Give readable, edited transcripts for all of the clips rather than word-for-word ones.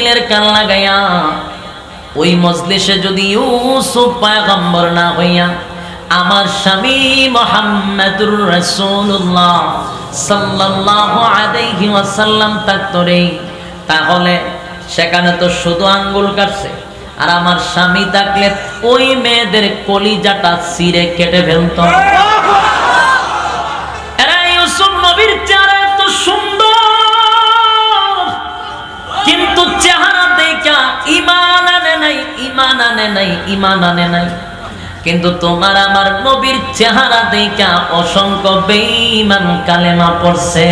দিলের কান লাগাইয়া ওই মজলিসে যদি ইউসুফ পয়গম্বর না হইয়া আমার স্বামী মুহাম্মদুর রাসূলুল্লাহ সাল্লাল্লাহু আলাইহি ওয়াসাল্লাম থাকতো রে, তাহলে সেখানে তো শুধু আঙ্গুল কাটছে, আর আমার স্বামী থাকলে ওই মেয়েদের কলিজাটা ছিঁড়ে কেটে ফেলতো। এরা ইউসুফ নবীর চেহারা এত সুন্দর, কিন্তু চেহারা দেখা ঈমান আনে নাই, ঈমান আনে নাই, ঈমান আনে নাই। কিন্তু তোমার আমার নবীর চেহারা দেখা অসংখ্য বেঈমান কালেমা পড়ছে।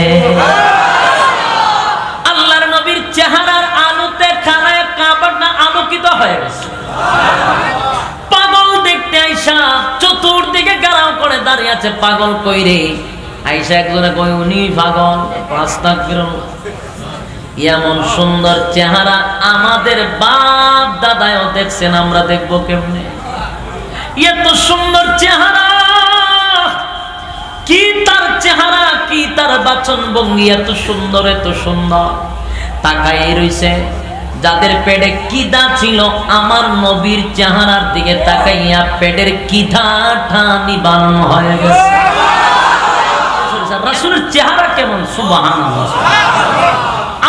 আল্লাহর নবীর চেহারার আলোতে খানায় কাবাটা আলোকিত হয়ে গেছে। পাগল দেখতে আইসা চতুর্দিকে গারাও করে দাঁড়িয়ে আছে, পাগল কইরে আইসা একজনে কই উনি পাগল, আস্তাগফিরুল্লাহ। এমন সুন্দর চেহারা আমাদের বাপ দাদাও দেখছেন, আমরা দেখবো কেমনে? এত সুন্দর চেহারা, কি তার চেহারা, কি তার বাচন ভঙ্গি, এত সুন্দর, এত সুন্দর। তাকাই রইছে, যাদের পেটে কিদা ছিল আমার নবীর চেহারার দিকে তাকাইয়া পেটের কিদাটা নিবারণ হয়ে গেছে। রাসূলের চেহারা কেমন, সুবহানাল্লাহ।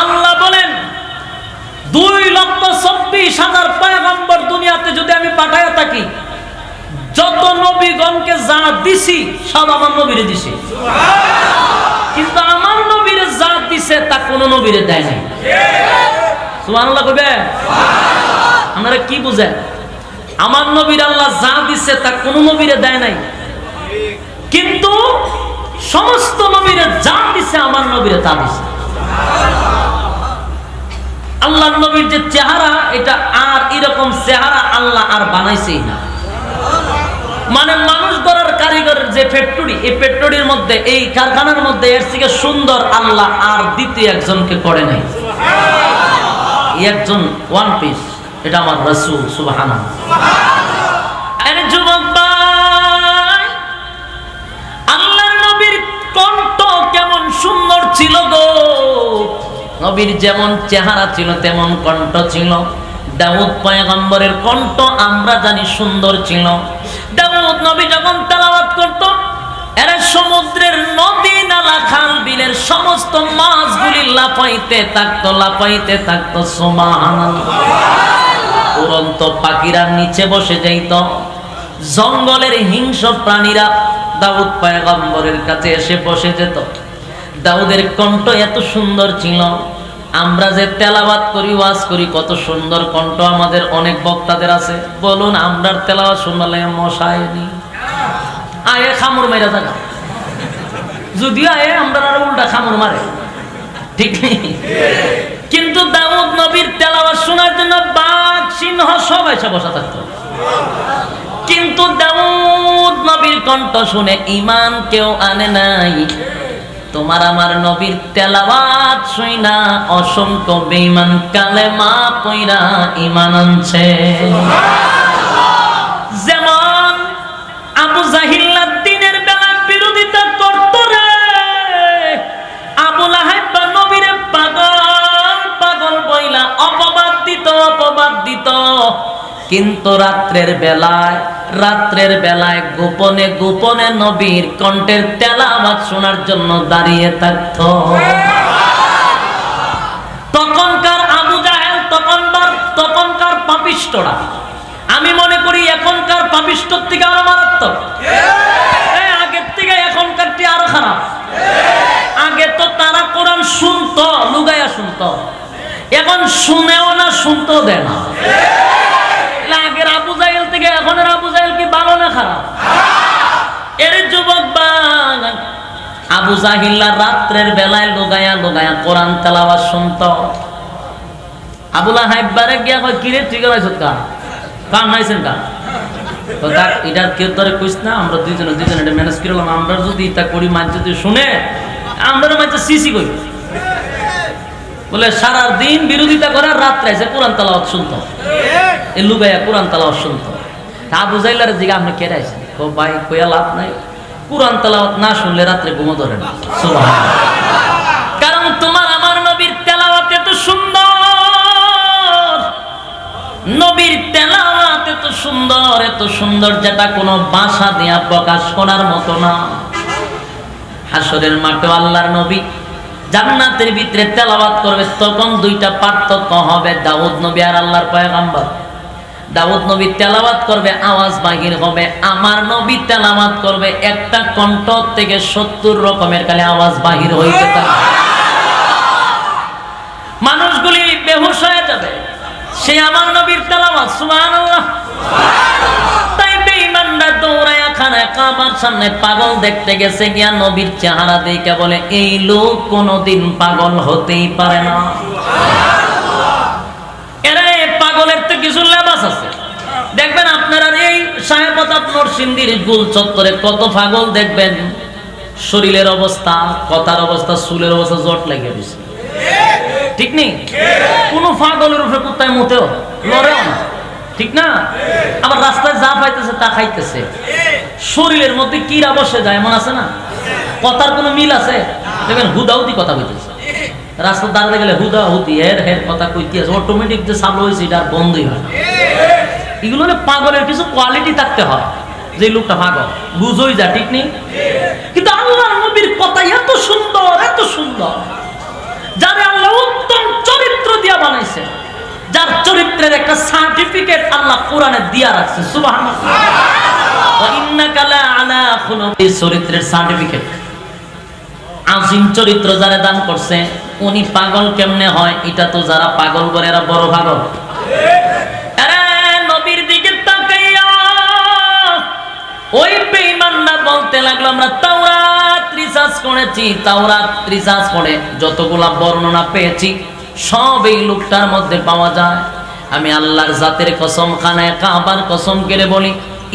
আল্লাহ বলেন 2,24,000 পয়গম্বর দুনিয়াতে যদি আমি পাঠাইয়া থাকি, যত নবীগণকে যা দিছি সব আমার নবীরে দিছি, কিন্তু আমার নবীরে যা দিছে তা কোন নবীরে দেয় নাই। সুবহানাল্লাহ কইবে? আপনারা কি বুঝেন? আমার নবীর আল্লাহ যা দিছে তা কোন নবীরে দেয় নাই, কিন্তু সমস্ত নবীরে যা দিছে আমার নবীরে তা দিছে। আল্লাহর নবীর যে চেহারা, এটা আর এরকম চেহারা আল্লাহ আর বানাইছেই না। মানে মানুষ গড়ার কারিগরের যে ফ্যাক্টরি, এই ফ্যাক্টরির মধ্যে, এই কারখানার মধ্যে এর থেকে সুন্দর আল্লাহ আর দ্বিতীয় একজনকে করে নাই। একজন ওয়ান পিস, এটা আমার রাসূল। সুবহানাল্লাহ। আরে যুবক ভাই, আল্লাহর নবীর কণ্ঠ কেমন সুন্দর ছিল গো। নবীর যেমন চেহারা ছিল তেমন কণ্ঠ ছিল। দাউদ পয়গম্বরের কণ্ঠ আমরা জানি সুন্দর ছিল। দাউদ নবী যখন তেলাওয়াত করত, এরা সমুদ্রের নদী নালা খাল বিলের সমস্ত মাছগুলি লাফাইতে থাকতো, লাফাইতে থাকতো। সুবহানাল্লাহ। উড়ন্ত পাখিরা নিচে বসে যাইত, জঙ্গলের হিংস্র প্রাণীরা দাউদ পয়গম্বরের কাছে এসে বসে যেত। দাউদের কণ্ঠ এত সুন্দর ছিল। আমরা যে তেলাওয়াত করি, ওয়াজ করি, কত সুন্দর কণ্ঠ আমাদের অনেক বক্তাদের আছে। বলুন, আমরার তেলাওয়াত শুনলে মশায়নি আয়ে খামুর মাইরা থাকা, যদিও আয়ে আমরা আর উল্টা খামুর মারে, ঠিক নেই? কিন্তু দাউদ নবীর তেলাওয়াত শোনার জন্য বাঘ সিংহ সব এসে বসা থাকতো। কিন্তু দাউদ নবীর কণ্ঠ শুনে ঈমান কেউ আনে নাই। তোমার আমার নবীর তেলাওয়াত শুইনা অসংখ্য বেঈমান কালেমা পয়রা ঈমান আনছে। যেমন আবু জাহিল দ্বীনের বেলা বিরোধিতা করত রে। আবু লাহাব নবীরে পাগল পাগল বইলা অপবাদ দিত, অপবাদ দিত। কিন্তু রাত্রের বেলায় গোপনে গোপনে নবীর কণ্ঠের তেলাওয়াত শোনার জন্য দাঁড়িয়ে থাকত। তখনকার আবু জাহেল, তখনকার পাপিষ্ঠরা, আমি মনে করি এখনকার পাপিষ্ঠর থেকে আরো মারাত্মক। আগের থেকে এখনকারটি আরো খারাপ। আগে তো তারা কোরআন শুনতো, লুগাইয়া শুনতো, এখন শুনেও না, শুনতেও দেয় না। আগের আবু জাহেল থেকে এখনের আবু জাহেল কি ভালো না খারাপ? এর যুবক বাগ, আবু জাহিল্লা রাত্রের বেলায় লুগাইয়া লুগাইয়া কোরআন তেলাওয়াত শুনতো। আবু লাহাব বারে গিয়া কয়, কিরে তুই গেলাইছ কান নাইছেন কা? তো দেখ, এটা কেউ তোরে কইস না, আমরা দুইজনে এটা ম্যানেজ করলাম। আমরা যদি এটা করি, মানুষ যদি শুনে, আমরা মানুষ সিসি করি বলে সারা দিন বিরোধিতা করে, রাত্রে এসে কোরআন তেলাওয়াত শুনতো, এই লুগাইয়া কোরআন তেলাওয়াত শুনতো। আবু জাহিলের দিকে আপনি কেটে আইছেন? ও ভাই, কইয়া লাভ নাই, কোরআন তেলাওয়াত না শুনলে রাত্রে ঘুমো ধরে না। সুবহানাল্লাহ। কারণ তোমার আমার নবীর তেলাওয়াত এত সুন্দর, নবীর তেলাওয়াত এত সুন্দর যেটা কোনো ভাষা দিয়া প্রকাশ করার মতো না। হাসরের মাঠে আল্লাহর নবী জান্নাতের ভিতরে তেলাওয়াত করবে, তখন দুইটা পার্থক্য হবে। দাউদ নবী আর আল্লাহর পয়গম্বর, দাউদ নবী তেলাওয়াত করবে, আওয়াজ বাহির হবে। আমার নবী তেলাওয়াত করবে, একটা কণ্ঠ থেকে 70 রকমের খালি আওয়াজ বাহির হইতে থাকে। মানুষগুলি বেহুশ হয়ে যাবে, সে আমার নবীর তেলাওয়াত। সুবহানাল্লাহ। তাই বেঈমানরা দৌড়ায়া খানায় কাবার সামনে পাগল দেখতে গেছে, গিয়া নবীর চেহারা দেখে বলে, এই লোক কোনোদিন পাগল হতেই পারে না। এরা পাগলের তো কিছু লেবাস আছে। দেখবেন আপনারা এই সাহেবতাব নরসিংদীর গোল চত্বরে কত পাগল দেখবেন, শরীরের অবস্থা, কথার অবস্থা, চুলের অবস্থা জট লেগে গেছে, ঠিক নেই? কোন পাগলের উপরে কোথায় মতেও লড়েও না, ঠিক না? আবার রাস্তায় যা পাইতেছে তা খাইতেছে, শরীরের মধ্যে কিরা বসে যায়, এমন আছে না? কথার কোনো মিল আছে? দেখবেন হুদাহুদি কথা কইতেছে, রাস্তা দাঁড়াতে গেলে হুদাহুদি হের হের কথা কইতে আছে, অটোমেটিক যে চালু হয়েছে এটা আর বন্ধই হয় না। এগুলো পাগলের কিছু কোয়ালিটি থাকতে হয়, যে লোকটা পাগল বুঝই যা, ঠিক নেই? কিন্তু আল্লাহর নবীর কথা এত সুন্দর, এত সুন্দর, যারে আল্লাহ উত্তম চরিত্র দিয়া বানাইছে, যার চরিত্রের একটা সার্টিফিকেট আল্লাহ কোরআনে দিয়া রাখছে। সুবহানাল্লাহ। ওয়া ইন্নাকা লা আলা খুলুকিন, চরিত্রের সার্টিফিকেট, আজিম চরিত্র যারা দান করছে, উনি পাগল কেমনে হয়? এটা তো যারা পাগল বলে এরা বড় পাগল। আরে নবীর দিকে তাকাইয়া ওই বেঈমানরা বলতে লাগলো, আমরা তাওরাত রিসার্চ করেছি, তাওরাত রিসার্চ করে যতগুলা বর্ণনা পেয়েছি সব এই লোকটার মধ্যে পাওয়া যায়। আমি আল্লাহর জাতের কসম, খানায় কাবার কসম করে বলি,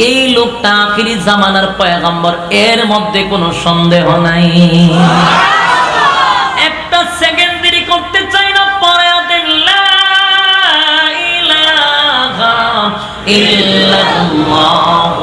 এই লোকটা আখিরি জামানার পয়গম্বর, এর মধ্যে কোনো সন্দেহ নাই। একটা সেকেন্ড দেরি করতে চাই না, পরে দেন লা ইলাহা ইল্লাল্লাহ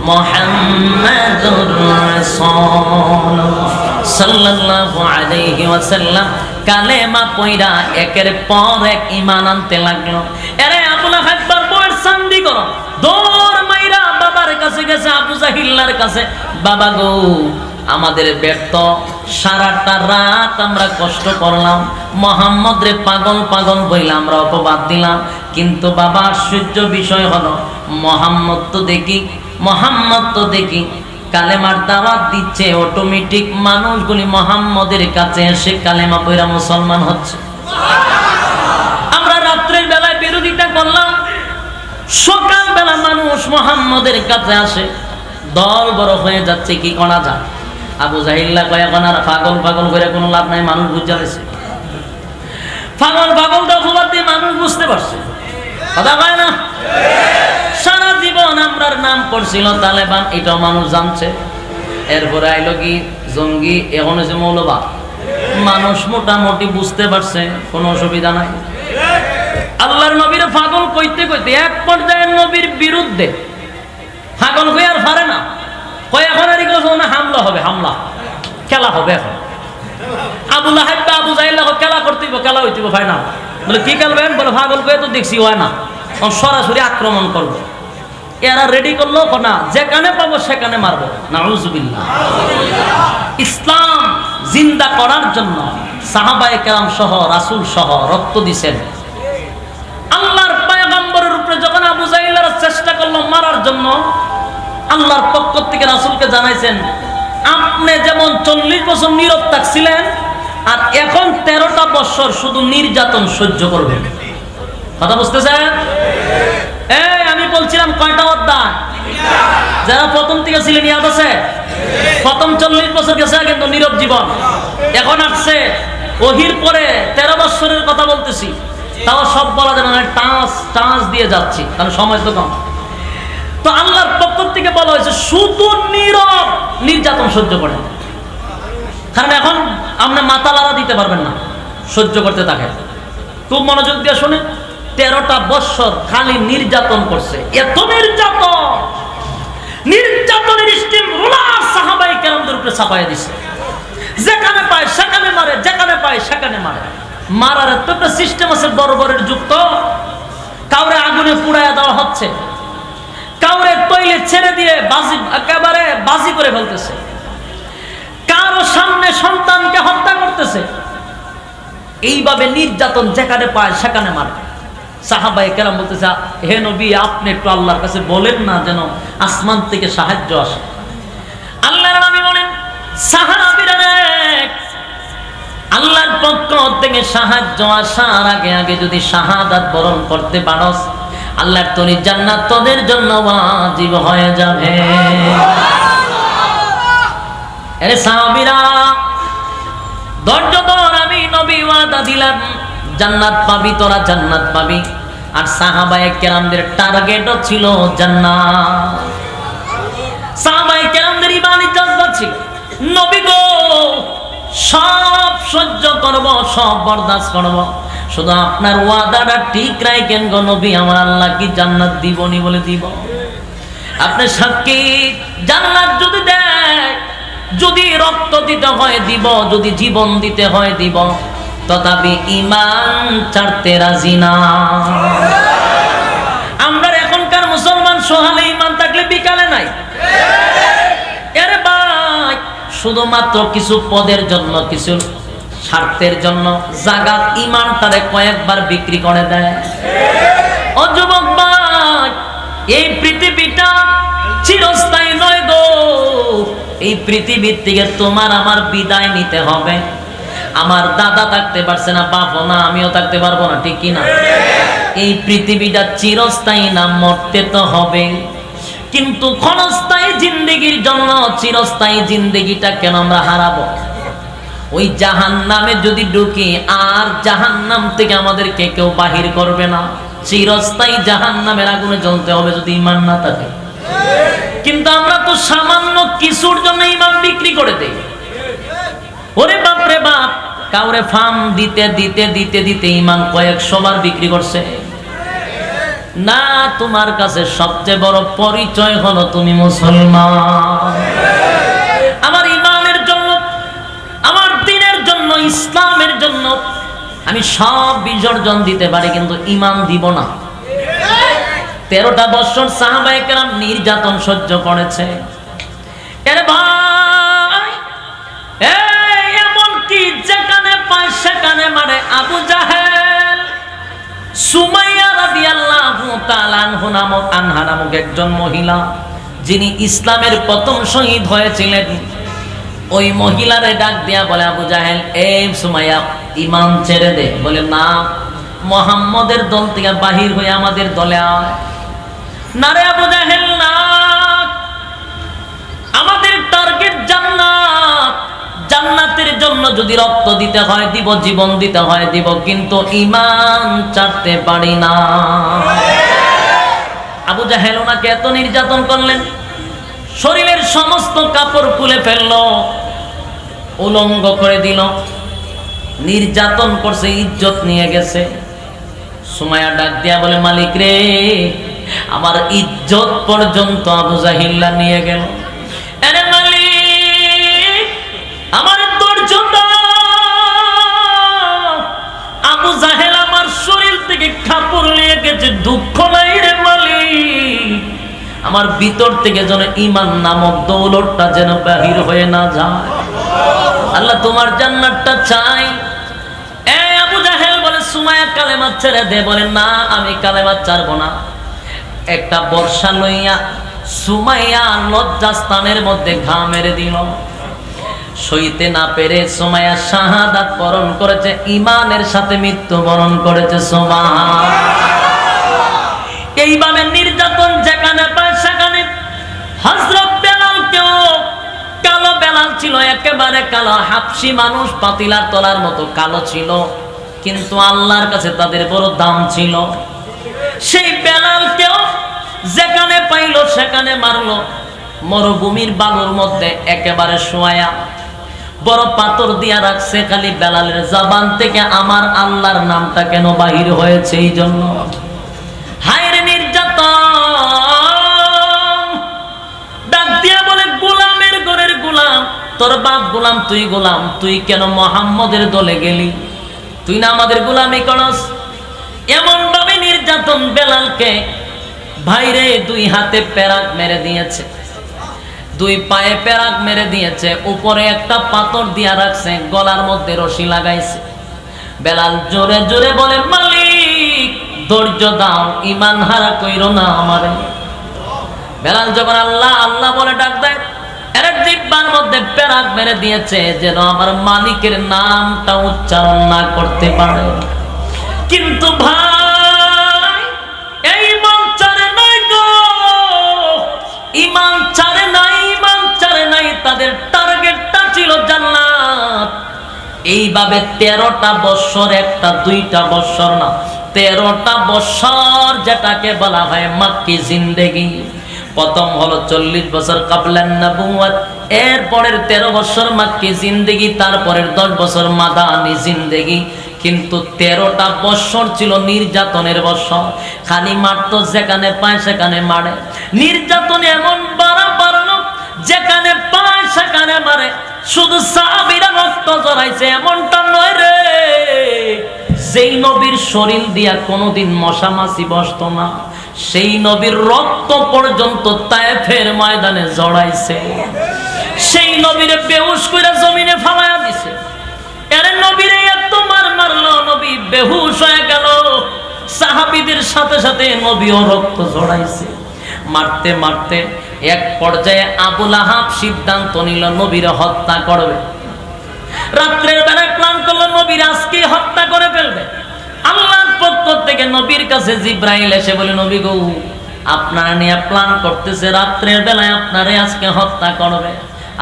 মুহাম্মাদুর রাসূলুল্লাহ সাল্লাল্লাহু আলাইহি ওয়াসাল্লাম কালেমা পয়রা একের পর এক ঈমান আনতে লাগলো। আরে আবু লাহাব বড় শান্তি করো, দৌড় মাইরা বাবার কাছে গেছে, আবু জাহিল্লার কাছে। বাবা গো, আমাদের ব্যর্থ, সারাটা রাত আমরা কষ্ট করলাম, মুহাম্মদ রে পাগল পাগল বইলাম, আমরা অপবাদ দিলাম, কিন্তু বাবা আশ্চর্য বিষয় হলো মুহাম্মদ তো দেখি কালেমার দাওয়াত দিচ্ছে, অটোমেটিক মানুষগুলি মুহাম্মদের কাছে এসে কালেমা পড়া মুসলমান হচ্ছে। আমরা রাত্রের বেলায় বিরোধিতা করলাম, সকাল বেলা মানুষ মুহাম্মদের কাছে আসে, দল বড় হয়ে যাচ্ছে, কি করা যায়? আবু জাহিল্লা কয়, এখন আর পাগল পাগল করে কোনো লাভ নাই, মানুষ বুঝা গেছে। পাগল পাগল অপবাদ দিয়ে মানুষ বুঝতে পারছে, কথা কয় না? সারা জীবন আমরার নাম করছিল তালেবান, এটাও মানুষ জানছে। এরপরে আইলো কি জঙ্গি, এখন হচ্ছে মৌলবাদ, মানুষ মোটামুটি বুঝতে পারছে, কোনো অসুবিধা নাই। আল্লাহর নবীর পাগল কইতে কইতে এক পর্যায়ে নবীর বিরুদ্ধে পাগল হয়ে আর পারে না, কয় এখন আর না হামলা হবে, হামলা খেলা হবে। এখন আবু লাহাব আবু জাহিল খেলা করতেইব, খেলা হইতেইব, ভাই না বলে কি খেলবেন? বলে পাগল কয়ে তো দেখছি হয় না, সরাসরি আক্রমণ করবো। এরা রেডি করলো না, যেখানে পাবো সেখানে মারবো। নাউজুবিল্লাহ। ইসলাম জিন্দা করার জন্য সাহাবায়ে কেরাম সহ রাসূল সহ রক্ত দিছেন। আল্লাহর পয়গম্বরের উপরে যখন আবু জাহিলরা চেষ্টা করলো মারার জন্য, আল্লাহর পক্ষ থেকে রাসূলকে জানাইছেন, আপনি যেমন 40 বছর নীরব থাকছিলেন, আর এখন 13টা বছর শুধু নির্যাতন সহ্য করবেন। কথা বুঝতেছেন? এই আমি বলছিলাম কয়টা অধ্যায়? যারা প্রথম থেকে ছিলেন ইয়াদ আছে? প্রথম 40 বছর গেছে কিন্তু নীরব জীবন, এখন আসছে ওহির পরে 13 বছরের কথা বলতেছি, তাও সব বলা যাবে না, টাঁচ দিয়ে যাচ্ছি, কারণ সময় তো কম। তো আল্লাহর পক্ষ থেকে বলা হয়েছে শুধু নীরব নির্যাতন সহ্য করেন, কারণ এখন আপনি মাথা লাড়া দিতে পারবেন না, সহ্য করতে থাকে। খুব মনোযোগ দিয়ে শুনে, 13টা বছর খালি নির্যাতন করছে। এত নির্যাতনের স্টিম রোলার সাহাবায়ে কেরামদের উপরে চাপাইয়া দিছে, যেখানে পায় সেখানে মারে, যেখানে পায় সেখানে মারে। মারার তো একটা সিস্টেম আছে, বর্বরের যুক্ত। কাউরে আগুনে পুড়ায় দেওয়া হচ্ছে, কাউরে তৈলে ছেড়ে দিয়ে একেবারে বাজি করে ফেলতেছে, কারো সামনে সন্তানকে হত্যা করতেছে। এইভাবে নির্যাতন যেখানে পায় সেখানে মারে। সাহাবায়ে কেরাম বলতেছে, হে নবী, আপনি একটু আল্লাহর কাছে বলেন না যেন আসমান থেকে সাহায্য আসে। আল্লাহর নবী বলেন, সাহাবীরা আল্লাহর পক্ষ থেকে সাহায্য আসার আগে আগে যদি শাহাদাত বরণ করতে পারস, আল্লাহর তৈরি জান্নাত তোদের জন্য ওয়াজিব হয়ে যাবে। আরে সাহাবীরা ধৈর্য ধর, আমি নবী ওয়াদা দিলাম জান্নাত পাবি, তোরা জান্নাত পাবি। আর সাহাবায়ে কেরামদের টার্গেটও ছিল জান্নাত। সাহাবায়ে কেরামদের ঈমানি জজ্বা ছিল, নবী গো সব সহ্য করব, সব বরদাস্ত করব, শুধু আপনার ওয়াদাটা ঠিক রাখেন গো নবী, আমার আল্লাহ কি জান্নাত দিবনি বলে দিব। আপনি সাক্ষী, জান্নাত যদি দেয়, যদি রক্ত দিতে হয় দিব, যদি জীবন দিতে হয় দিব, তথাপি ঈমান ছাড়তে রাজি না। আমরা এখনকার মুসলমান সহালে ঈমান থাকলে বিকালে নাই। আরে ভাই, শুধুমাত্র কিছু পদের জন্য, কিছু স্বার্থের জন্য জাগাত ঈমানটারে কয়েকবার বিক্রি করে দেয়। ও যুবক ভাই, এই পৃথিবীটা চিরস্থায়ী নয় গো। এই পৃথিবীর থেকে তোমার আমার বিদায় নিতে হবে। আমার দাদা থাকতে পারছে না, বাপও না, আমিও থাকতে পারবো না, ঠিক কি না? এই পৃথিবীটা চিরস্থায়ী না, মরতে তো হবে। কিন্তু ক্ষণস্থায়ী জিন্দেগির জন্য চিরস্থায়ী জিন্দেগিটা কেন আমরা হারাবো? ওই জাহান্নামে যদি ঢুকি, আর জাহান্নাম থেকে আমাদেরকে কেউ বাহির করবে না। চিরস্থায়ী জাহান্নামের আগুনে জ্বলতে হবে যদি ঈমান না থাকে। কিন্তু আমরা তো সামান্য কিছুর জন্য ঈমান বিক্রি করে দেই। ওরে বাপ রে বাপ, কাউরে ফার্ম দিতে দিতে দিতে দিতে ঈমান কয়েকশো বার বিক্রি করছে। না, তোমার কাছে সবচেয়ে বড় পরিচয় হলো তুমি মুসলমান। আমার ঈমানের জন্য, আমার দ্বীনের জন্য, ইসলামের জন্য আমি সব বিসর্জন দিতে পারি, কিন্তু ঈমান দিব না। 13টা বছর সাহাবায়ে কেরাম নির্যাতন সহ্য করেছে। এর ভাই, এমন কি যেখানে পায় সেখানে মারে। আবু জাহেল, সুমাইয়া রাদিয়াল্লাহু তাআলা আনহা নামক একজন মহিলা, যিনি ইসলামের প্রথম শহীদ হয়েছিলেন, ওই মহিলারে ডাক দিয়া বলে, আবু জাহেল, এই সুমাইয়া ঈমান ছেড়ে দে। বলে, না, মুহাম্মদের দল থেকে বাহির হয়ে আমাদের দলে আয়। না রে আবু জাহেল, না, আমাদের টার্গেট জান্নাত। জান্নাতের জন্য যদি রক্ত দিতে হয় দিব, জীবন দিতে হয় দিব, কিন্তু ঈমান ছাড়তে পারি না। আবু জাহেল ওনাকে এত নির্যাতন করলেন, শরীরের সমস্ত কাপড় খুলে ফেললো, উলঙ্গ করে দিল, নির্যাতন করছে, ইজ্জত নিয়ে গেছে। সুমাইয়া ডাক দিয়া বলে, মালিক রে, আমার ইজ্জত পর্যন্ত আবু জাহিল্লা নিয়ে গেল। আরে মালিক, আমার ধৈর্য দাও। আবু জাহেল আমার শরীর থেকে কাপড় নিয়ে গেছে, দুঃখ নাই রে মালিক, আমার ভিতর থেকে যেন ঈমান নামক দৌলতটা যেন বাহির হয়ে না যায়। আল্লাহ তোমার জান্নাতটা চাই। আবু জাহেল বলে, সুমাইয়া কালেমা ছেড়ে দে। বলে, না, আমি কালেমা ছাড়বো না। একটা বর্ষা লইয়া সুমাইয়া লজ্জাস্থানের মধ্যে ঘা মেরে দিল। সইতে না পেরে সুমাইয়া শাহাদাত বরণ করেছে, ঈমানের সাথে মৃত্যু বরণ করেছে। সুবহান। এইভাবে নির্যাতন যেখানে পায় সেখানে। হযরত বেলালকেও, কালো বেলাল ছিল, একেবারে কালো, হাবশী মানুষ, পাতিলার তলার মতো কালো ছিল, কিন্তু আল্লাহর কাছে তাদের বড় দাম ছিল। সেই বেলালকেও যেখানে পাইল সেখানে মারলো। মরুভূমির বালুর মধ্যে একেবারে শোয়া, বড় পাথর দিয়া রাখছে, খালি বেলালের জবান থেকে আমার আল্লাহর নামটা কেন বাহির হয়েছে এই জন্য। হায়রে নির্যাতন! ডাক দিয়া বলে, গোলামের ঘরের গোলাম, তোর বাপ গোলাম, তুই গোলাম, তুই কেন মুহাম্মদের দলে গেলি? তুই না আমাদের গোলামি করস? এমন ভাবে নির্যাতন বেলালকে ভাইরে দুই হাতে পেরাক মেরে দিয়েছে, দুই পায়ে পেরাক মেরে দিয়েছে, উপরে একটা পাথর দিয়া রাখছে, গলার মধ্যে রশি লাগাইছে। বেলাল জোরে জোরে বলে, মালিক ধৈর্য দাও, ঈমান হারা কইরো না আমারে। বেলাল যখন আল্লাহ আল্লাহ বলে ডাক দেয়, এর জিহ্বার মধ্যে পেরাক মেরে দিয়েছে যেন আমার মালিকের নামটা উচ্চারণ না করতে পারে। কিন্তু ভাই এই মন চারে নাই গো, ঈমান চারে নাই, ঈমান চারে নাই, তাদের টার্গেটটা ছিল জান্নাত। এইভাবে 13টা বছর, একটা দুইটা বছর না, 13টা বছর যেটাকে বলা হয় মাক্কি জিন্দেগি। প্রথম হলো 40 বছর কাবলান নবুয়ত, এর পরের 13 বছর মাক্কি জিন্দেগি, তারপরের 10 বছর মাদানী জিন্দেগি। কিন্তু 13টা বছর ছিল নির্যাতনের বছর। খালি মারতো যেখানে পায় সেখানে মারে, নির্যাতন এমন বাড়ানো যেখানে পায় সেখানে মারে। শুধু সাহাবীরা রক্ত ঝরাইছে এমনটা নয় রে, যেই নবীর শরীর দিয়া কোনোদিন মশা মাছি বসতো না, সেই নবীর রক্ত পর্যন্ত তায়েফের ময়দানে জড়াইছে। সেই নবীরে বেহুশ কইরা জমিনে ফালায়া দিছে। এর নবীরে এত মারলো, নবী বেহুশ হয়ে গেল। সাহাবীদের সাথে সাথে নবীও রক্ত ঝরাইছে। মারতে মারতে এক পর্যায়ে আবু লাহাব সিদ্ধান্ত নিল নবীরে হত্যা করবে। রাত্রের বেলায় প্ল্যান করলো নবীর আজকে হত্যা করে ফেলবে। আল্লাহর পক্ষ থেকে নবীর কাছে জিব্রাইল এসে বলে, নবী গো, আপনারা নিয়ে প্ল্যান করতেছে, রাত্রের বেলায় আপনারে আজকে হত্যা করবে।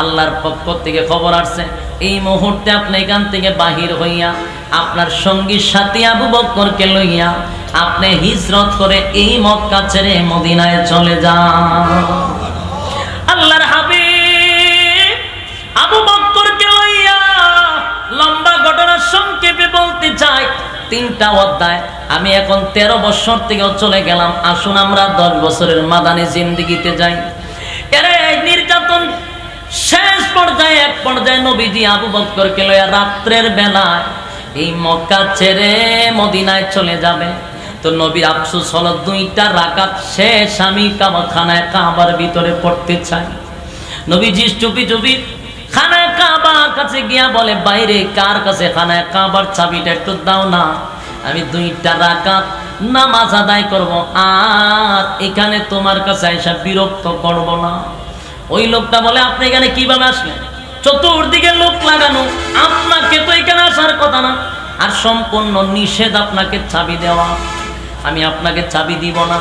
আল্লাহর পক্ষ থেকে খবর আসছে, এই মুহূর্তে আপনি এখান থেকে বাহির হইয়া আপনার সঙ্গী সাথী আবু বকরকে লইয়া আপনি হিজরত করে এই মক্কা ছেড়ে মদিনায় চলে যান। আল্লাহর হাবিব আবু বকরকে লইয়া লম্বা ঘটনা সংক্ষেপে বলতে চাই, 3টা অধ্যায়। আমি এখন 13 বছর থেকেও চলে গেলাম, আসুন আমরা 10 বছরের মাদানী জিন্দেগিতে যাই। এরে নির্যাতন শেষ পর্যায়ে এক পর্যায়ে নবীজি আবু বকরকে লইয়া রাত্রের বেলায় এই মক্কা ছেড়ে মদিনায় চলে যাবে। তো নবীর আফসোস হলো 2টা রাকাত শেষ আমি খানায় কাবার ভিতরে পড়তে চাই। নবীজি চুপি চুপি খানায় কাবার কাছে গিয়া বলে, বাইরে কার কাছে খানায় কাবার চাবিটা একটু দাও না, আমি 2টা রাকাত নামাজ আদায় করব, আর এখানে তোমার কাছে এসে বিরক্ত করব না। ওই লোকটা বলে, আপনি এখানে কিভাবে আসলেন? চতুর্দিকে লোক লাগানো, আপনাকে তো এখানে আসার কথা না, আর সম্পূর্ণ নিষেধ আপনাকে চাবি দেওয়া, আমি আপনাকে চাবি দিব না।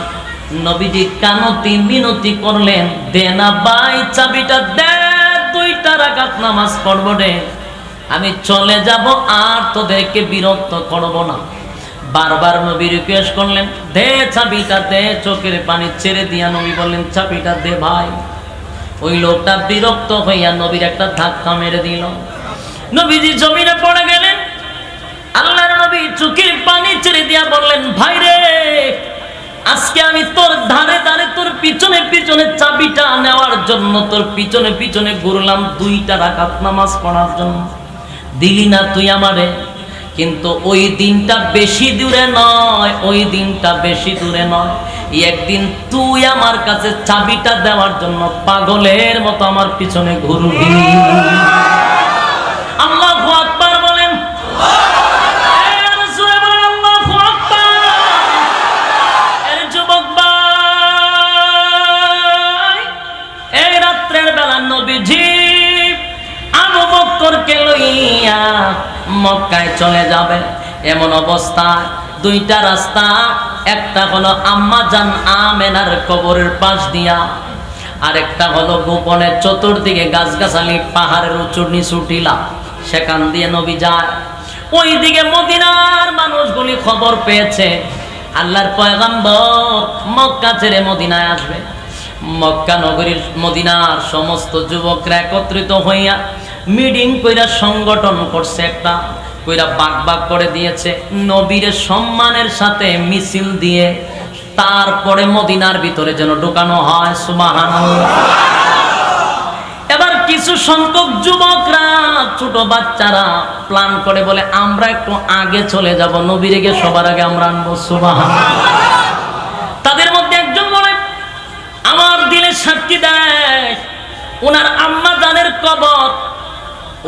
নবীজি কানতি মিনতি করলেন, দে না ভাই চাবিটা দে, 2টা রাকাত নামাজ পড়ব রে, আমি চলে যাব, আর তোদেরকে বিরক্ত করব না। বারবার নবী রিকোয়েস্ট করলেন, দে চাবিটা দে, চোখের পানি ছেড়ে দিয়া নবী বললেন, চাবিটা দে ভাই। ওই লোকটা বিরক্ত হইয়া নবীর একটা ধাক্কা মেরে দিল। নবীজি জমিনে পড়ে গেলেন। আল্লাহর নবী চোখের পানি ছেড়ে দিয়া বললেন, ভাই রে, আজকে আমি তোর ধারে ধারে তোর পিছনে পিছনে চাবিটা নেওয়ার জন্য তোর পিছনে পিছনে ঘুরলাম 2টা রাকাত নামাজ পড়ার জন্য, দিলি না তুই আমারে। কিন্তু ওই দিনটা বেশি দূরে নয়, ওই দিনটা বেশি দূরে নয়, একদিন তুই আমার কাছে চাবিটা দেওয়ার জন্য পাগলের মতো আমার পিছনে ঘুরবি। আল্লাহু আকবার বলেন। আল্লাহু আকবার। এর যুবক ভাই, এই রাত্রের বেলা নবীজি আবু বকরকে লইয়া মক্কায় চলে যাবে। এমন অবস্থায় 2টা রাস্তা, একটা হলো আম্মা জান আমেনার কবরের পাশ দিয়া, আরেকটা হলো গোপনে চতুর্দিকে গাছগাছালি পাহাড়ের উঁচু নিচু টিলা, সেখান দিয়ে নবী যায়। ওই দিকে মদিনার মানুষগুলি খবর পেয়েছে আল্লাহর পয়গম্বর মক্কা ছেড়ে মদিনায় আসবে। মক্কা নগরীর মদিনার সমস্ত যুবকরা একত্রিত হইয়া মিটিং কইরা সংগঠন করছে, একটা কইরা বাগ বাগ করে দিয়েছে। নবীর সম্মানের সাথে মিছিল দিয়ে তারপরে মদিনার ভিতরে যেন ঢোকানো হয়। সুবহানাল্লাহ। এবার কিছু সংখ্যক যুবকরা, ছোট বাচ্চারা প্ল্যান করে বলে, আমরা একটু আগে চলে যাব, নবীরে গিয়ে সবার আগে আমরা আনবো। সুবহানাল্লাহ। তাদের মধ্যে একজন বলে, আমার দিলে সাক্ষী দেয় ওনার আম্মা জানের কবর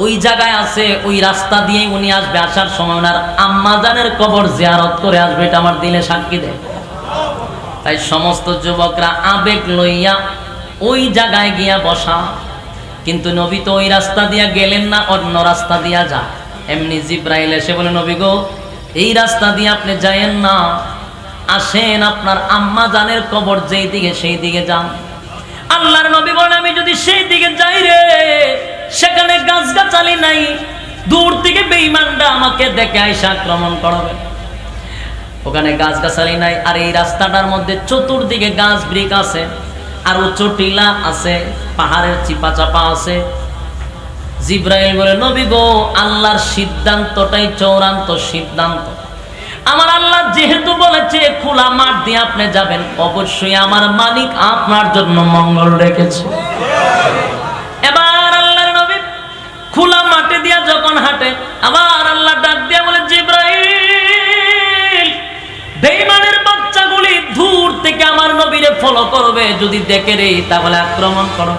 ওই জায়গায় আছে, ওই রাস্তা দিয়ে উনি আসবে, আসার সময় ওনার আম্মা জানের কবর জিয়ারত করে আসবে, এটা আমার দিলে সাক্ষী দেয়। তাই সমস্ত যুবকরা আবেগ লইয়া ওই জায়গায় গিয়া বসা। কিন্তু নবী তো ওই রাস্তা দিয়া গেলেন না, অন্য রাস্তা দিয়া যা। এমনি জিব্রাইল এসে বলে, নবী গো এই রাস্তা দিয়ে আপনি যায়েন না, আসেন আপনার আম্মা জানের কবর যেই দিকে সেই দিকে যান। আল্লাহর নবী বলেন, আমি যদি সেই দিকে যাই রে, সেখানে গাছগাছালি নাই, দূর থেকে বেঈমানরা আমাকে দেখে আইসা আক্রমণ করবে। ওখানে গাছগাছালি নাই, আর এই রাস্তাটার মধ্যে চতুর্দিকে গাছ বৃক্ষ আছে, আর উঁচু টিলা আছে, পাহাড়ের চিপা চাপা আছে। জিব্রাইল বলে, নবী গো আল্লাহর সিদ্ধান্তটাই চূড়ান্ত সিদ্ধান্ত। আমার আল্লাহ যেহেতু বলেছে খোলা মাঠ দিয়ে আপনি যাবেন, অবশ্যই আমার মালিক আপনার জন্য মঙ্গল রেখেছে। এবার আল্লাহর নবী খোলা মাঠে দিয়া যখন হাঁটে, আবার আল্লাহ ডাক দিয়া বলে, জিব্রাইল বেঈমানের বাচ্চাগুলি দূর থেকে আমার নবীরে ফলো করবে, যদি দেখে রে তাহলে আক্রমণ করো।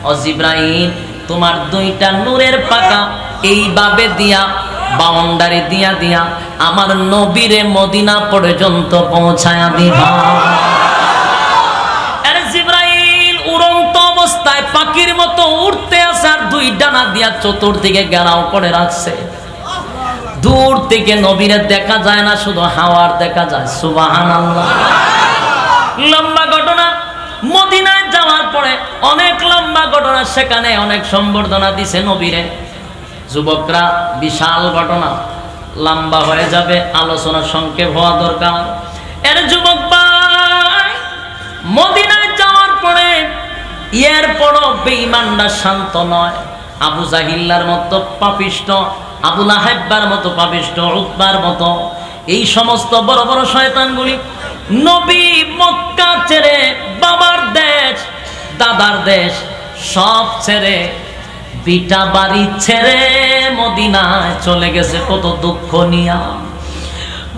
ও জিব্রাইল তোমার দুইটা নূরের পাকা এইভাবে দিয়া বাউন্ডারি দিয়া দিয়া আমার নবীরে মদিনা পর্যন্ত পৌঁছায়া দিবা। আরে জিব্রাইল উড়ন্ত অবস্থায় পাখির মতো উড়তে আছে, আর দুই ডানা দিয়া চতুর্দিকে ঘেরাও করে রাখছে। দূর থেকে নবীরে দেখা যায় না, শুধু হাওয়ার দেখা যায়। সুবহানাল্লাহ। লম্বা ঘটনা। মদিনায় যাওয়ার পরে অনেক লম্বা ঘটনা, সেখানে অনেক সম্বর্ধনা দিছে নবীরে। যুবকরা বিশাল ঘটনা, লম্বা হয়ে যাবে, আলোচনা সংক্ষেপ হওয়া দরকার। এর যুবক ভাই, মদিনায় যাওয়ার পরে এরপরও বেঈমানরা শান্ত নয়। আবু জাহিল্লার মতো পাপিষ্ট, আবু লাহাবের মতো পাপিষ্ট, উতবার মতো এই সমস্ত বড় বড় শয়তানগুলি নবী মক্কা ছেড়ে, বাবার দেশ দাদার দেশ সব ছেড়ে, বিটা বাড়ি ছেড়ে মদিনায় চলে গেছে। কত দুঃখ নিয়া,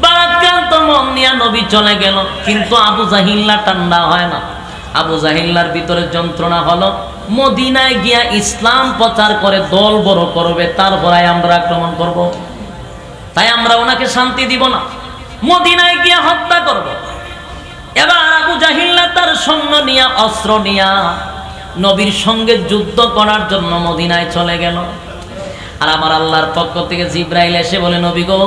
বারাক্রান্ত মন নিয়া নবী চলে গেল। কিন্তু আবু জাহিল্লা ঠান্ডা হয় না। আবু জাহিল্লার ভিতরে যন্ত্রণা হলো, মদিনায় গিয়া ইসলাম প্রচার করে দল বড় করবে, তারপরে আমরা আক্রমণ করব। তাই আমরা ওনাকে শান্তি দিব না, মদিনায় গিয়া হত্যা করব। এবার আবু জাহিল্লা তার সৈন্য নিয়া, অস্ত্র নিয়া নবীর সঙ্গে যুদ্ধ করার জন্য মদিনায় চলে গেল। আর আমার আল্লাহর পক্ষ থেকে জিব্রাইল এসে বলে, নবী গো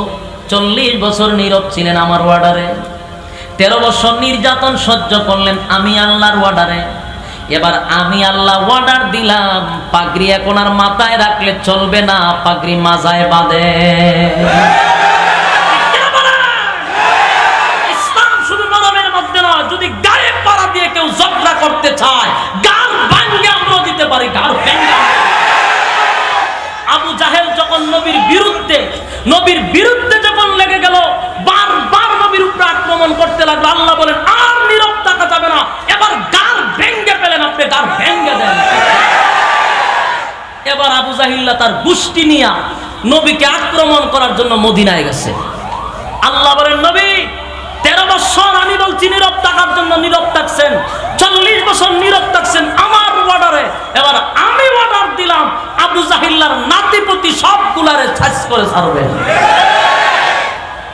40 বছর নীরব ছিলেন আমার ওয়ার্ডারে, 13 বছর নির্যাতন সহ্য করলেন আমি আল্লাহর ওয়ার্ডারে। এবার আমি আল্লাহ অর্ডার দিলাম, পাগড়ি এখন আর মাথায় রাখলে চলবে না, পাগড়ি মাজায় বাঁধে। ইসলাম শুধু মরমের মধ্যে নয়, যদি গায়ে পাড়া দিয়ে কেউ ঝগড়া করতে চায়, গাল ভাঙে আমরা দিতে পারি, গাল ভেঙে। আবু জাহেল যখন নবীর বিরুদ্ধে যখন লেগে গেল, বারবার নবীর উপরে আক্রমণ করতে লাগলো, আল্লাহ বলেন আর নীরব থাকা যাবে না, এবার গাল ভেঙে ফেলেন, আপনি গাল ভেঙে দেন। এবার আবু জাহিল্লা তার গোষ্ঠী নিয়ে নবীকে আক্রমণ করার জন্য মদিনায় গেছে। আল্লাহ বলেন, নবী 13 বছর আমি বলছি নীরব থাকার জন্য নীরব থাকছেন, 40 বছর নীরব থাকছেন আমার অর্ডারে। এবার আমি অর্ডার দিলাম, আবু জাহিল্লার নাতিপতি সবগুলারে ছাস করে ছাড়বে।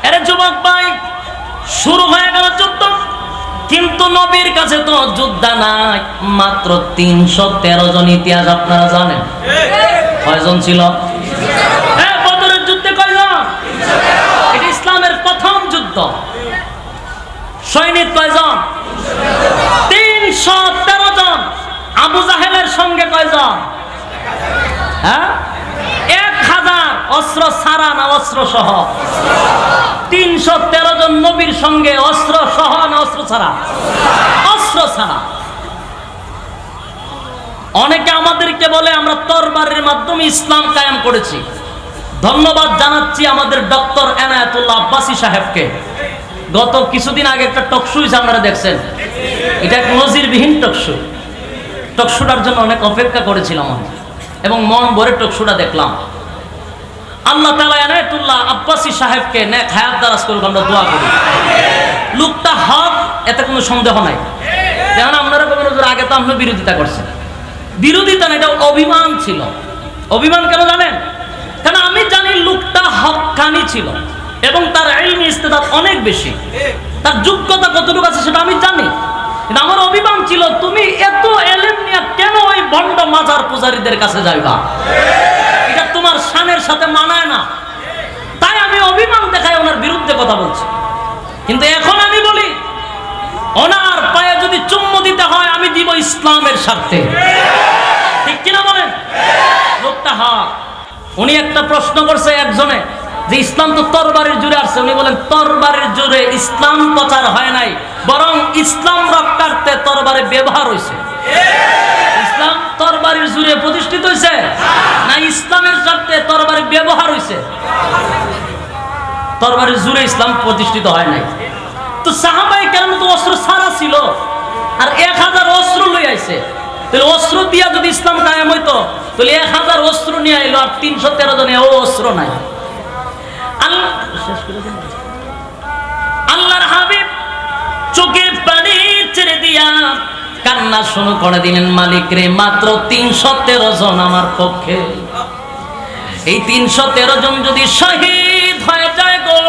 এর যুবক ভাই, শুরু হয়ে গেল যুদ্ধ। কিন্তু নবীর কাছে তো যোদ্ধা নাই, মাত্র 313 জন। ইতিহাস আপনারা জানেন কয়জন ছিল? বদরের যুদ্ধে কয়জন? এটা ইসলামের প্রথম যুদ্ধ। সৈনিক কয়জন? 313 জন। আবু জাহেলের সঙ্গে কয়জন? 1000 অস্ত্র ছাড়া না অস্ত্র সহ? 313 জন নবীর সঙ্গে, অস্ত্র সহ না অস্ত্র ছাড়া? অস্ত্র ছাড়া। অনেকে আমাদেরকে বলে আমরা তরবারের মাধ্যমে ইসলাম কায়েম করেছি। ধন্যবাদ জানাচ্ছি আমাদের ডক্টর এনায়েতুল্লাহ আব্বাসী সাহেবকে। গত কিছুদিন আগে একটা টকশো হয়েছে, আপনারা দেখছেন। এটা এক নজিরবিহীন টকশো। টকশোটার জন্য অনেক অপেক্ষা করেছিলাম এবং মন ভরে টকশোটা দেখলাম। আল্লাহ তাআলা এনায়েতুল্লাহ আব্বাসী সাহেবকে নেক হায়াত দারাজ করুক, আমরা দোয়া করি। লোকটা হক, এতে কোনো সন্দেহ নাই। যেমন আপনারা বলবেন হুজুর আগে তো আপনি বিরোধিতা করছেন। বিরোধিতা না, এটা অভিমান ছিল। অভিমান কেন জানেন? কারণ আমি জানি লোকটা হক্কানি ছিল এবং তার ইলমি ইস্তেদাদ অনেক বেশি, তার যোগ্যতা কতটুকু আছে সেটা আমি জানি। কিন্তু আমার অভিমান ছিল তুমি এত এলেম নিয়ে কেন ওই ভণ্ড মাজার পূজারীদের কাছে যাইবা, এটা তোমার শানের সাথে মানায় না। তাই আমি অভিমান দেখায় ওনার বিরুদ্ধে কথা বলছি। কিন্তু এখন আমি বলি ওনার পায়ে যদি চুম্বু দিতে হয় আমি দিব ইসলামের স্বার্থে, ঠিক কিনা বলেন? লোকটা হক। উনি একটা প্রশ্ন করছে একজনে যে ইসলাম তো তরবারির জোরে আসছে। উনি বলেন তরবারির জোরে ইসলাম প্রচার হয় নাই, বরং ইসলাম রক্ষার্থে তরবারে ব্যবহার হয়েছে। ইসলাম তরবারির জোরে প্রতিষ্ঠিত হয়েছে না ইসলামের স্বার্থে তরবারে ব্যবহার হয়েছে? তরবারির জোরে ইসলাম প্রতিষ্ঠিত হয় নাই। তো সাহাবায়ে কেরাম তো অস্ত্র ছাড়া ছিল, আর 1000 অস্ত্র লই আইছে। তাহলে অস্ত্র দিয়া যদি ইসলাম কায়েম হইতো তাহলে 1000 অস্ত্র নিয়ে আইলো, আর 313 জনে ও অস্ত্র নাই। আল্লাহর হাবিব চোখে পানি ছেড়ে দিয়া কান্না শুরু করে দিলেন, মালিক রে মাত্র 313 জন আমার পক্ষে, এই 313 জন যদি শহীদ হয়ে যায় গো,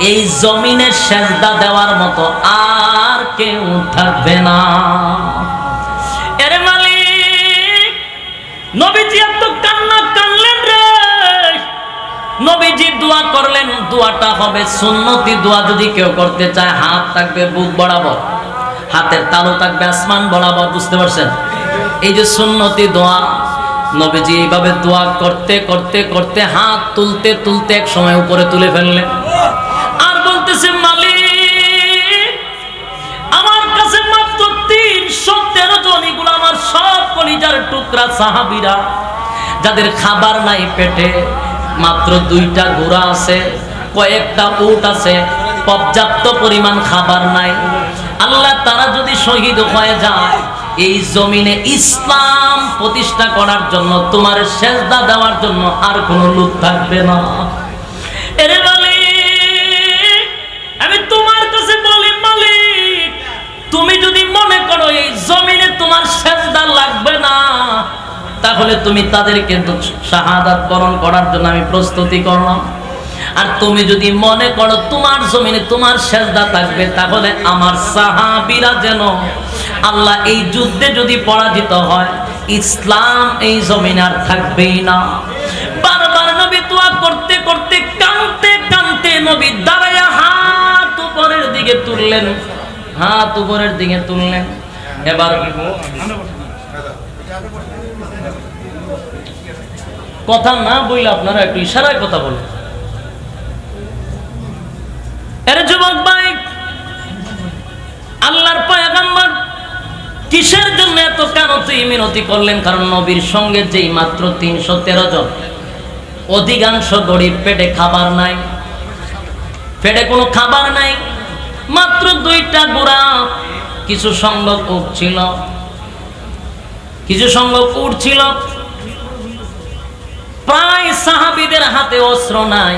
এই জমিনে সেজদা দেওয়ার মতো আর কেউ থাকবে না। এরে মালিক, নবীজি এত কান্না কানলেন রে। নবীজি দোয়া করলেন, দোয়াটা হবে সুন্নতি দোয়া। যদি কেউ করতে চায় হাত থাকবে বুক বরাবর, হাতের তালু থাকবে আসমান বরাবর, বুঝতে পারছেন? এই যে সুন্নতি দোয়া, নবীজি এইভাবে দোয়া করতে করতে করতে হাত তুলতে তুলতে এক সময় উপরে তুলে ফেললেন, আর বলতেছে মালিক আমার কাছে মাত্র 313 জন, এগুলো আমার সব কলিজার টুকরা সাহাবীরা, যাদের খাবার নাই পেটে, মাত্র 2টা ঘোড়া আছে, কয়েকটা উট আছে, পর্যাপ্ত পরিমাণ খাবার নাই। আল্লাহ তারা যদি শহীদ হয়ে যায়, এই জমিনে ইসলাম প্রতিষ্ঠা করার জন্য, তোমার সেজদা দেওয়ার জন্য আর কোনো লোক থাকবে না। এরে মালিক, আমি তোমার কাছে বলি মালিক, তুমি যদি মনে করো এই জমিনে তোমার সেজদা লাগবে না, তাহলে তুমি তাদেরকে শাহাদাত বরণ করার জন্য আমি প্রস্তুতি করলাম। আর তুমি যদি মনে করো তোমার জমিনে তোমার সেজদা থাকবে, তাহলে আমার সাহাবীরা যেন আল্লাহ এই যুদ্ধে যদি পরাজিত হয়, ইসলাম এই জমিনে আর থাকবেই না। বারবার নবী দোয়া করতে করতে কাঁদতে কাঁদতে নবী দাঁড়ায়া হাত উপরের দিকে তুললেন, হাত উপরের দিকে তুললেন। এবার কথা না বইলে আপনারা একটু ইশারায় কথা বলেন। এর যুবক ভাই, আল্লাহর পয়গম্বর কিসের জন্য এত কানতি মিনতি করলেন? কারণ নবীর সঙ্গে যেই মাত্র 313 জন, অধিকাংশ গরিব, পেটে খাবার নাই, পেটে কোনো খাবার নাই, মাত্র 2টা ঘোড়া, কিছু সংখ্যক উট ছিল, কিছু সংখ্যক উট ছিল, প্রায় সাহাবীদের হাতে অস্ত্র নাই।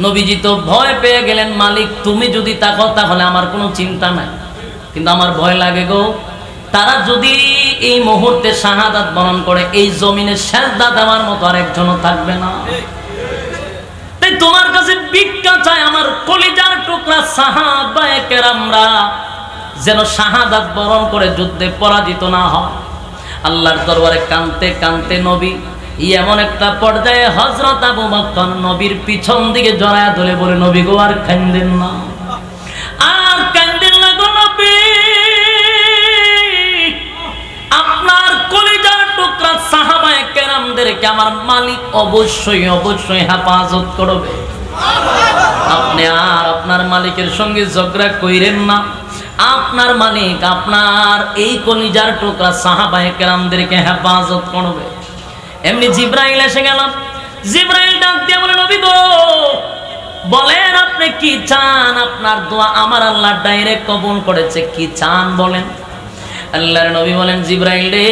নবীজি তো ভয় পেয়ে গেলেন, মালিক তুমি যদি তাকো তাহলে আমার কোনো চিন্তা নাই, কিন্তু আমার ভয় লাগে গো, তারা যদি এই মুহূর্তে শাহাদাত বরণ করে, এই জমিনে সেজদা দেওয়ার মতো আরেকজনও থাকবে না। তাই তোমার কাছে ভিক্ষা চাই, আমার কলিজার টুকরা সাহাবায়ে কেরামরা যেন শাহাদাত বরণ করে যুদ্ধে পরাজিত না হয়। আল্লাহর দরবারে কাঁদতে কাঁদতে নবী এমন একটা পর্যায়ে হযরত আবু বকর নবীর পিছন দিকে জড়ায়া ধরে বলে, নবী গো আর কাঁদেন না, আর কাঁদেন না গো নবী, আপনার কলিজার টুকরা সাহাবায়ে কেরামদেরকে আমার মালিক অবশ্যই অবশ্যই হেফাজত করবে। আপনি আর আপনার মালিকের সঙ্গে ঝগড়া কইরেন না, আপনার মালিক আপনার এই কলিজার টুকরা সাহাবায়ে কেরামদেরকে হেফাজত করবে। এমনি জিব্রাইল এসে গেল, জিব্রাইল ডাক দিয়ে বলে, নবী গো বলেন আপনি কি চান, আপনার দোয়া আমার আল্লাহ ডাইরেক্ট কবুল করেছে, কি চান বলেন। আল্লাহর নবী বলেন, জিব্রাইল রে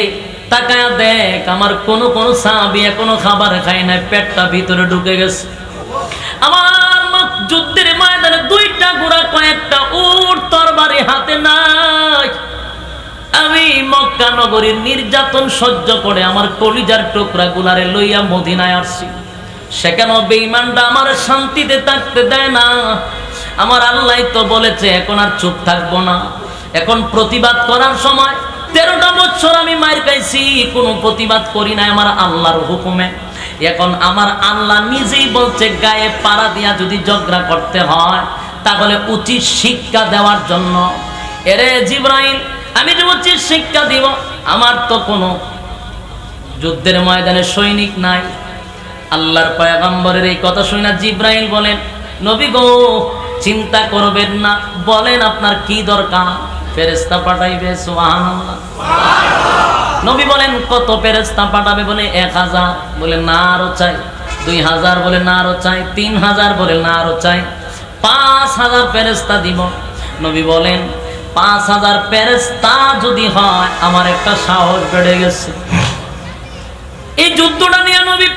তাকায়া দেখ, আমার কোন সাহাবী এখনো খাবার খায় না, পেটটা ভিতরে ঢুকে গেছে। আমার যুদ্ধের ময়দানে 2টা ঘোড়া কয়েকটা উট তরবারি হাতে নাই। আমি মক্কা নগরীর নির্যাতন সহ্য করে আমার কলিজার টুকরা গুলারে লইয়া মদিনায় আসছি। সেখানেও বেঈমানরা আমার শান্তিতে থাকতে দেয় না। আমার আল্লাহ তো বলেছে এখন আর চুপ থাকবো না, এখন প্রতিবাদ করার সময়। 13টা বছর আমি মার খাইছি, কোনো প্রতিবাদ করি না আমার আল্লাহর হুকুমে। এখন আমার আল্লাহ নিজেই বলছে গায়ে পাড়া দিয়া যদি ঝগড়া করতে হয় তাহলে উচিত শিক্ষা দেওয়ার জন্য। এরে জিবরাইল, আমি যে উচিত শিক্ষা দিব, আমার তো কোনো যুদ্ধের ময়দানে সৈনিক নাই। আল্লাহর পয়গম্বরের এই কথা শুনে জিবরাইল বলেন, নবী গো চিন্তা করবেন না, বলেন আপনার কি দরকার, ফেরেশতা পাঠাইবে। সুবহানাল্লাহ। নবী বলেন কত ফেরেশতা পাঠাবে? বলে 1000। বলে না আরো চাই। 2000। বলে না আরো চাই। 3000। বলে না আরো চাই। 5000 ফেরেশতা দিব। নবী বলেন 5000 ফেরেশতা যদি হয় আমার একটা সাহস বেড়ে গেছে। এই যুদ্ধটা নিয়ে নবী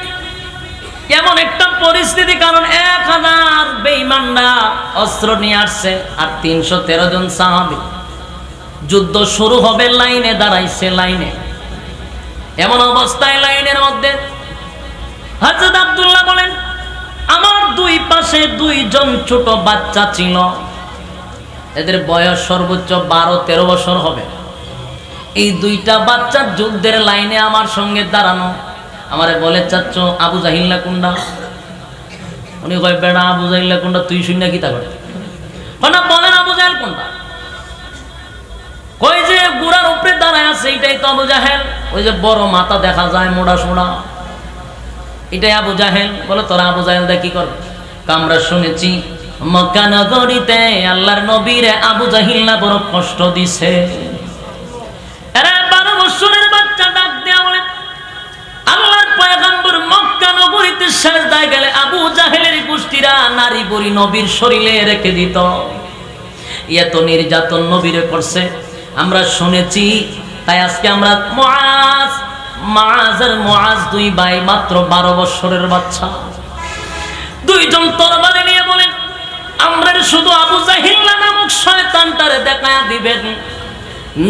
এমন একটা পরিস্থিতি, কারণ 1000 বেঈমানরা অস্ত্র নিয়ে আসছে আর 313 জন সাহাবী। যুদ্ধ শুরু হবে, লাইনে দাঁড়াইছে। লাইনে এমন অবস্থায় লাইনের মধ্যে হযরত আব্দুল্লাহ বলেন আমার দুই পাশে 2 জন ছোট বাচ্চা ছিল। এদের বয়স সর্বোচ্চ 12-13 বছর হবে। এই 2টা বাচ্চা যুদ্ধের লাইনে আমার সঙ্গে দাঁড়ানো। আমারে বলে চাচ্ছ আবু জাহিল্লা কোনটা? উনি কয় বেড়া আবু জাহিল্লা কোনটা তুই শুন না কি তা করে না, বলেন আবু জাহেল কোনটা? কই যে গুড়ার উপরে দাঁড়ায় আছে এটাই তো আবু জাহেল। ওই যে বড় মাথা দেখা যায় মোড়া সোড়া, এটাই আবু জাহেল। বলে তোরা আবু জাহেল দা কি করবে? আমরা শুনেছি মক্কা নগরীতে আল্লাহর নবীরে আবু জাহিল্লা বড় কষ্ট দিছে। এরা 12 বছরের বাচ্চা ডাক দেয়া বলে আল্লাহর পয়গম্বর মক্কা নগরীতে সেজদায় গেলে আবু জাহেলের গোষ্ঠীরা নারী বুড়ি নবীর শরীরে রেখে দিত। এত নির্যাতন নবীরে করছে আমরা শুনেছি। তাই আজকে আমরা মুআজ আর মুআজ 2 ভাই, মাত্র 12 বছরের বাচ্চা। 2 জন তরবারি নিয়ে বলেন আমরা শুধু আবু জাহিল্লা নামক শয়তানটারে দেখায়া দিবেন,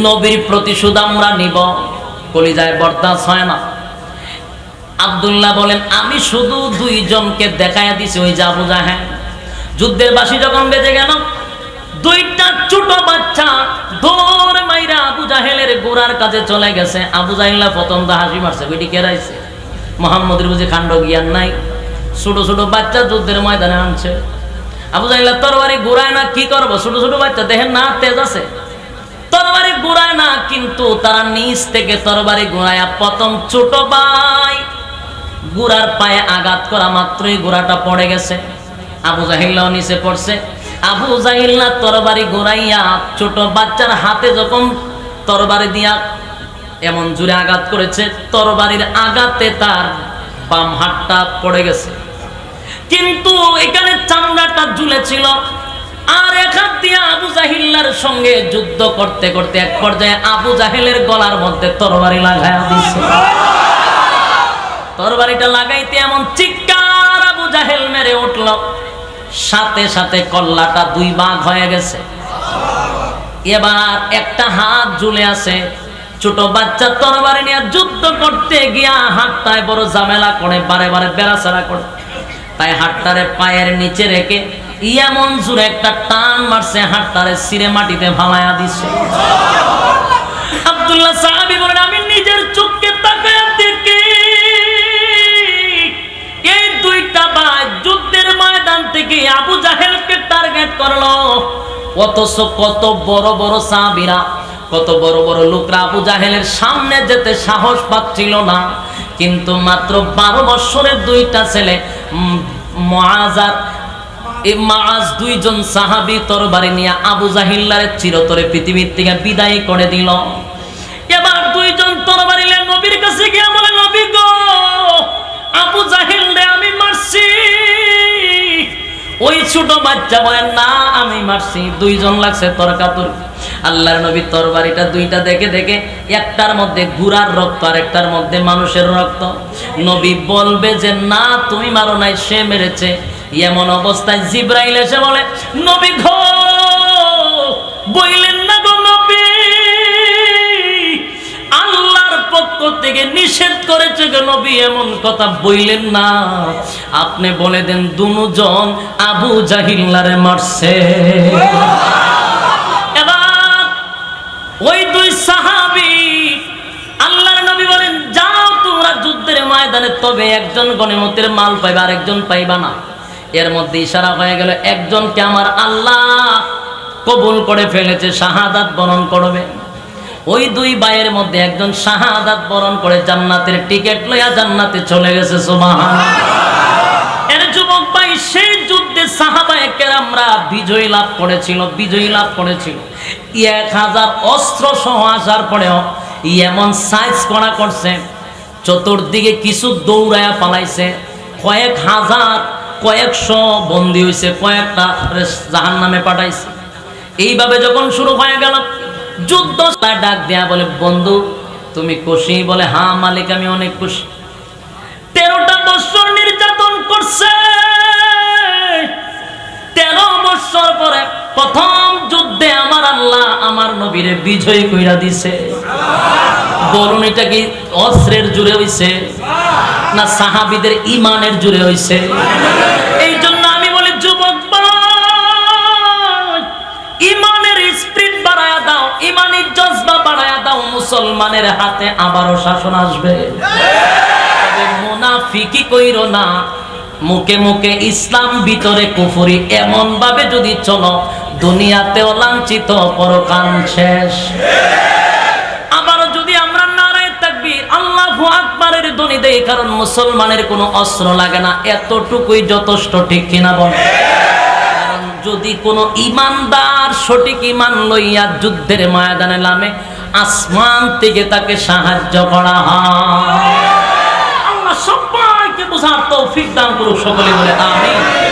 নবীর প্রতিশোধ আমরা নিব। কলিজায় বরদাস্ত হয় না। আব্দুল্লাহ বলেন আমি শুধু 2 জনকে দেখায়া দিছি, ওই যে আবু জাহেল। যুদ্ধের বাঁশি যখন বেজে গেল, 2টা ছোট বাচ্চা দৌড় মাইরা আবু জাহেলের গোড়ার কাছে চলে গেছে। আবু জাহিল্লা প্রথম তো হাসি মারছে, বেটি কেরাইছে, মোহাম্মদের বুঝি কাণ্ড জ্ঞান নাই। ছোট ছোট বাচ্চা যুদ্ধের ময়দানে আনছে। আবু জাহিল্লা তরবারি ঘুরায় না, কি করবো? ছোট ছোট বাচ্চা দেখেন না তেজ আছে, তরবারি ঘুরায় না, কিন্তু তারা নিচ থেকে তরবারি ঘুরায়া প্রথম ছোট ভাই গুড়ার পায়ে আঘাত করা মাত্রই গোড়াটা পড়ে গেছে। আবু জাহিল্লাও নিচে পড়ছে। আবু জাহিল্লা তরবারি ঘুরাইয়া ছোট বাচ্চার হাতে যখন তরবারি দিয়া এমন জোরে আঘাত করেছে, তরবারির আঘাতে তার বাম হাতটা পড়ে গেছে, কিন্তু এখানে চামড়াটা ঝুলেছিল। আর এক হাত দিয়ে আবু জাহিল্লার সঙ্গে যুদ্ধ করতে করতে এক পর্যায়ে আবু জাহেলের গলার মধ্যে তরবারি লাগায়া দিয়েছে। তরবারিটা লাগাইতে এমন চিৎকার আবু জাহেল মেরে উঠল, সাথে সাথে কল্লাটা 2 ভাগ হয়ে গেছে। এবার একটা হাত ঝুলে আছে। ছোট বাচ্চা তরবারি নিয়ে যুদ্ধ করতে গিয়া হাতটায় বড় ঝামেলা করে, বারে বারে বেড়াচাড়া করে। তাই হাতটারে পায়ের নিচে রেখে এমন জোরে একটা টান মারছে, হাতটারে ছিঁড়ে মাটিতে ভালায়া দিছে। আব্দুল্লাহ সাহাবী বলেন আমি নিজের চোখকে তাকায়া দেখি এই 2টা ভাই যুদ্ধের ময়দান থেকে আবু জাহেলকে টার্গেট করলো। অথচ কত বড় বড় সাহাবীরা, কত বড় বড় লোকরা আবু জাহেলের সামনে যেতে সাহস পাচ্ছিল না। কিন্তু মাত্র 12 বছরের 2টা ছেলে মুআজ 2 জন সাহাবী তরবারি নিয়ে আবু জাহিল্লার চিরতরে পৃথিবীর থেকে বিদায় করে দিল। এবার 2 জন তরবারি নিয়ে নবীর কাছে গিয়ে বলে নবী গো আবু জাহিল রে আমি মারছি। ওই ছোট বাচ্চা বলেন না আমি মারছি, 2 জন লাগছে তর্কাতর্কি। আল্লাহর নবী তরবারিটা 2টা দেখে দেখে একটার মধ্যে ঘোড়ার রক্ত আর একটার মধ্যে মানুষের রক্ত। নবী বলবে যে না তুমি মারো নাই, সে মেরেছে। এমন অবস্থায় জিবরাইল এসে বলে, নবী গো বইলেন না গো নবী, আল্লাহর পক্ষ থেকে নিষেধ করেছে গো নবী, এমন কথা বইলেন না। আপনি বলে দেন দুজন আবু জাহিল্লারে মারছে। এবার ওই দুই সাহাবী আল্লাহর নবী বলেন, যাও তোমরা যুদ্ধের ময়দানে, তবে একজন গনিমতের মাল পাইবা আর একজন পাইবা না। এর মধ্যে ইশারা হয়ে গেল একজনকে আমার আল্লাহ কবুল করে ফেলেছে, শাহাদাত বরণ করবে। ওই দুই ভাইয়ের মধ্যে একজন শাহাদাত বরণ করে জান্নাতের টিকিট লইয়া জান্নাতে চলে গেছে। সুবহানাল্লাহ। এর যুবক ভাই, সেই যুদ্ধে সাহাবায়ে কেরামরা বিজয় লাভ করেছিল। 1000 অস্ত্র সহ আসার পরেও এমন সাইজ করা করছে, চতুর্দিকে কিছু দৌড়ায়া পালাইছে, কয়েক হাজার কয়েকশো বন্দী হয়েছে, কয়েকটা জাহান্নামে পাঠাইছে। এইভাবে যখন শুরু হয়ে গেল যুদ্ধ, ডাক দেয়া বলে, বন্ধু তুমি খুশি? বলে, হ্যাঁ মালিক আমি অনেক খুশি। 13টা বছর নির্যাতন করছে, 13 বছর পরে প্রথম যুদ্ধে আমার আল্লাহ আমার নবীরে বিজয় কইরা দিছে। বলুন এটা কি অস্ত্রের জুড়ে হইছে না সাহাবীদের ঈমানের জুড়ে হইছে? এই জন্য আমি বলি যুবক ভাই, ঈমানের স্পিরিট বাড়ায়া দাও, ঈমানের জজবা বাড়ায়া দাও, মুসলমানের হাতে আবারও শাসন আসবে। তবে মুনাফিকি কইরো না, মুখে মুখে ইসলাম ভিতরে কুফরি, এমন ভাবে যদি চলো দুনিয়াতেও লাঞ্ছিত পরকাল শেষ। আবারও যদি আমরা নারায়ে তাকবীর আল্লাহু আকবারের ধ্বনি দেই, কারণ মুসলমানের কোনো অস্ত্র লাগে না, এতটুকুই যথেষ্ট, ঠিক কিনা বল? কারণ যদি কোনো ইমানদার সঠিক ইমান লইয়া যুদ্ধের ময়দানে নামে, আসমান থেকে তাকে সাহায্য করা হয়। আল্লাহ সবাইকে বুঝার তৌফিক দান করুক, সকলে বলে আমিন।